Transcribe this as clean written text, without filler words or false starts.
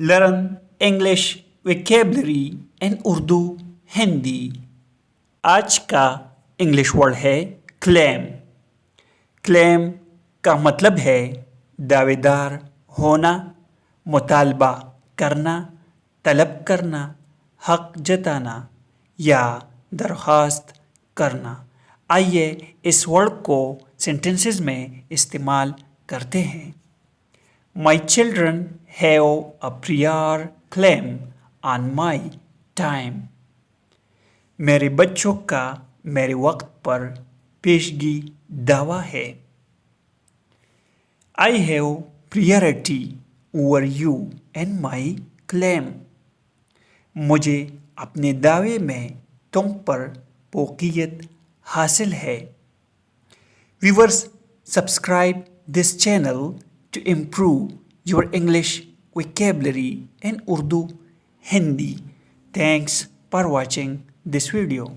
Learn English vocabulary in Urdu Hindi. आज का English word है क्लेम। क्लेम का मतलब है दावेदार होना, मुतालबा करना, तलब करना, हक जताना या दरख्वास्त करना। आइए इस वर्ड को सेंटेंसेस में इस्तेमाल करते हैं। My children have a prior claim on my time. मेरे बच्चों का मेरे वक्त पर पेशगी दावा है। I have priority over you and my claim. मुझे अपने दावे में तुम पर फौकियत हासिल है। Viewers, subscribe this channel to improve your English vocabulary in Urdu Hindi. Thanks for watching this video.